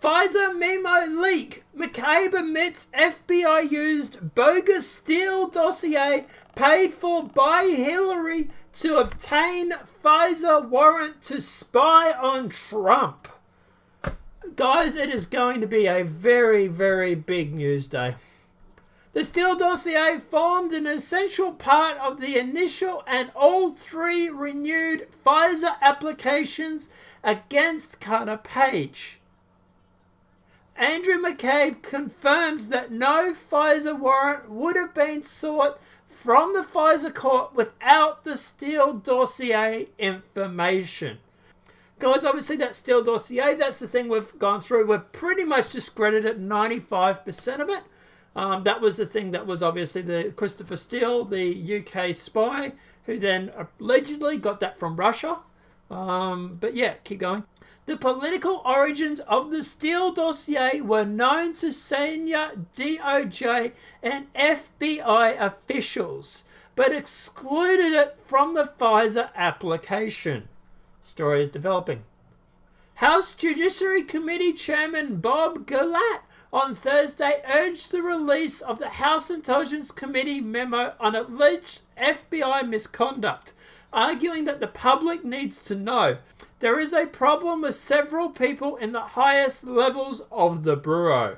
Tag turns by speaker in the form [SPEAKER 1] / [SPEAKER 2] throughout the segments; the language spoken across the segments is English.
[SPEAKER 1] FISA memo leak. McCabe admits FBI used bogus Steele Dossier paid for by Hillary to obtain FISA warrant to spy on Trump. Guys, it is going to be a very, very big news day. The Steele Dossier formed an essential part of the initial and all three renewed FISA applications against Carter Page. Andrew McCabe confirmed that no FISA warrant would have been sought from the FISA Court without the Steele Dossier information. Guys, obviously that Steele Dossier, that's the thing we've gone through. We've pretty much discredited 95% of it. That was the thing that was obviously the Christopher Steele, the UK spy, who then allegedly got that from Russia. But yeah, keep going. The political origins of the Steele Dossier were known to senior DOJ and FBI officials, but excluded it from the FISA application. Story is developing. House Judiciary Committee Chairman Bob Gillette on Thursday urged the release of the House Intelligence Committee memo on alleged FBI misconduct, arguing that the public needs to know there is a problem with several people in the highest levels of the Bureau.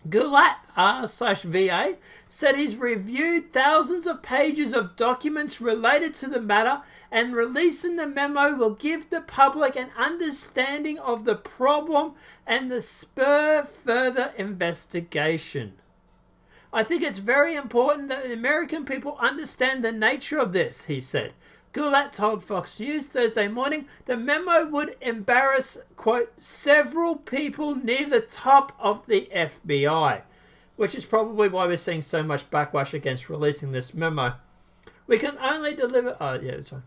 [SPEAKER 1] Gillette, R/VA, said he's reviewed thousands of pages of documents related to the matter, and releasing the memo will give the public an understanding of the problem and the spur further investigation. I think it's very important that the American people understand the nature of this, he said. Gillette told Fox News Thursday morning the memo would embarrass, quote, several people near the top of the FBI, which is probably why we're seeing so much backlash against releasing this memo. We can only deliver... Oh, yeah, that's fine.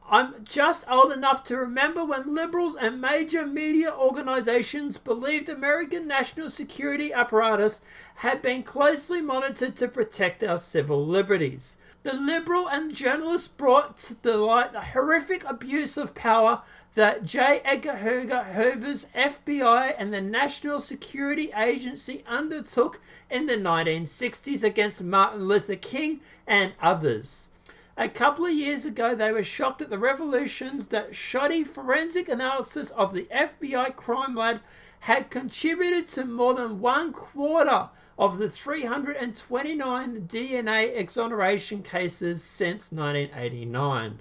[SPEAKER 1] I'm just old enough to remember when liberals and major media organizations believed American national security apparatus had been closely monitored to protect our civil liberties. The liberal and journalists brought to the light the horrific abuse of power that J. Edgar Hoover's FBI and the National Security Agency undertook in the 1960s against Martin Luther King and others. A couple of years ago, they were shocked at the revelations that shoddy forensic analysis of the FBI crime lab had contributed to more than 1/4 of the 329 DNA exoneration cases since 1989.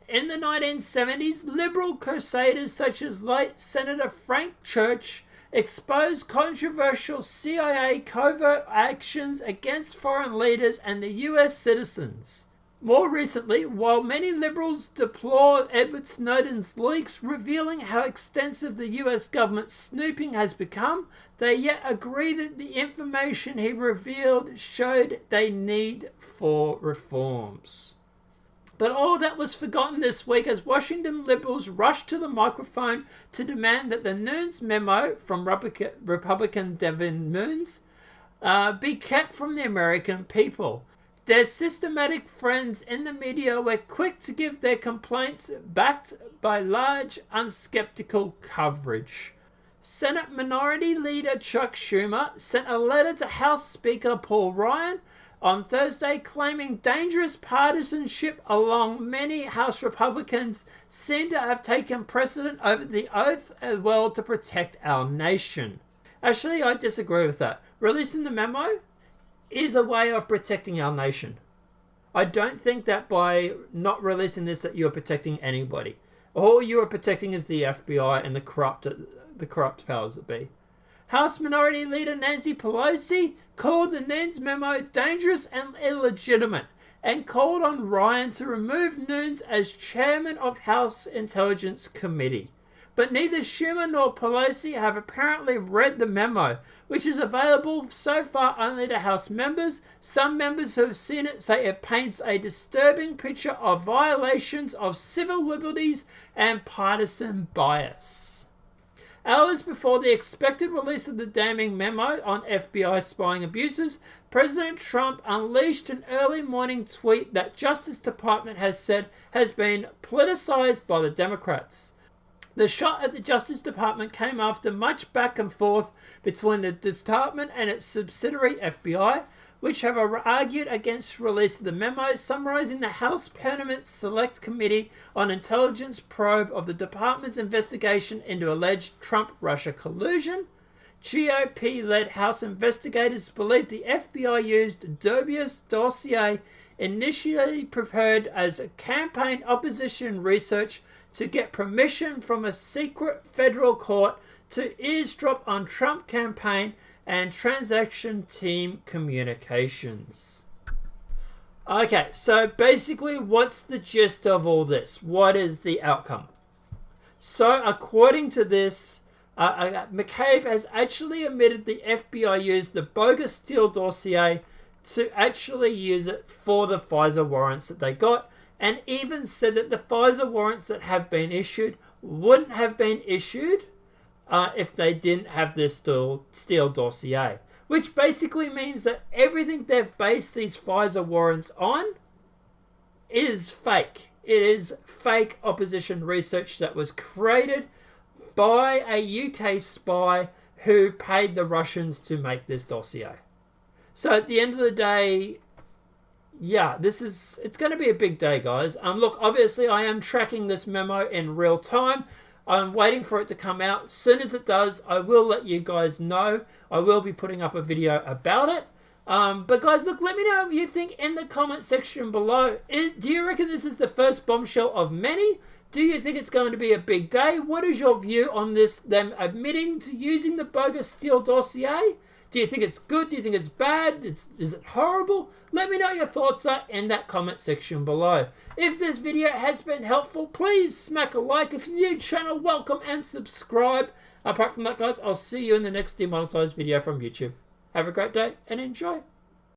[SPEAKER 1] In the 1970s, liberal crusaders such as late Senator Frank Church exposed controversial CIA covert actions against foreign leaders and the US citizens. More recently, while many liberals deplore Edward Snowden's leaks revealing how extensive the US government's snooping has become, they yet agree that the information he revealed showed they need for reforms. But all that was forgotten this week as Washington liberals rushed to the microphone to demand that the Nunes memo from Republican Devin Nunes be kept from the American people. Their systematic friends in the media were quick to give their complaints backed by large, unskeptical coverage. Senate Minority Leader Chuck Schumer sent a letter to House Speaker Paul Ryan on Thursday claiming dangerous partisanship along many House Republicans seem to have taken precedent over the oath as well to protect our nation. Actually, I disagree with that. Releasing the memo is a way of protecting our nation. I don't think that by not releasing this that you're protecting anybody. All you are protecting is the FBI and the corrupt powers that be. House Minority Leader Nancy Pelosi called the Nunes memo dangerous and illegitimate and called on Ryan to remove Nunes as chairman of House Intelligence Committee. But neither Schumer nor Pelosi have apparently read the memo, which is available so far only to House members. Some members who have seen it say it paints a disturbing picture of violations of civil liberties and partisan bias. Hours before the expected release of the damning memo on FBI spying abuses, President Trump unleashed an early morning tweet that Justice Department has said has been politicized by the Democrats. The shot at the Justice Department came after much back and forth between the department and its subsidiary FBI, which have argued against release of the memo summarizing the House Permanent Select Committee on Intelligence probe of the department's investigation into alleged Trump-Russia collusion. GOP-led House investigators believe the FBI used Bogus dossier initially prepared as a campaign opposition research to get permission from a secret federal court to eavesdrop on Trump campaign and transaction team communications. Okay, so basically what's the gist of all this? What is the outcome? So according to this, McCabe has actually admitted the FBI used the bogus Steele Dossier to actually use it for the FISA warrants that they got, and even said that the FISA warrants that have been issued wouldn't have been issued if they didn't have this Steele Dossier. Which basically means that everything they've based these FISA warrants on is fake. It is fake opposition research that was created by a UK spy who paid the Russians to make this dossier. So at the end of the day, yeah, it's going to be a big day, guys. Look, obviously I am tracking this memo in real time. I'm waiting for it to come out. As soon as it does, I will let you guys know. I will be putting up a video about it. But guys, look, let me know what you think in the comment section below. Do you reckon this is the first bombshell of many? Do you think it's going to be a big day? What is your view on this, them admitting to using the bogus Steele Dossier? Do you think it's good? Do you think it's bad? Is it horrible? Let me know your thoughts are in that comment section below. If this video has been helpful, please smack a like. If you're new to the channel, welcome and subscribe. Apart from that, guys, I'll see you in the next demonetized video from YouTube. Have a great day and enjoy.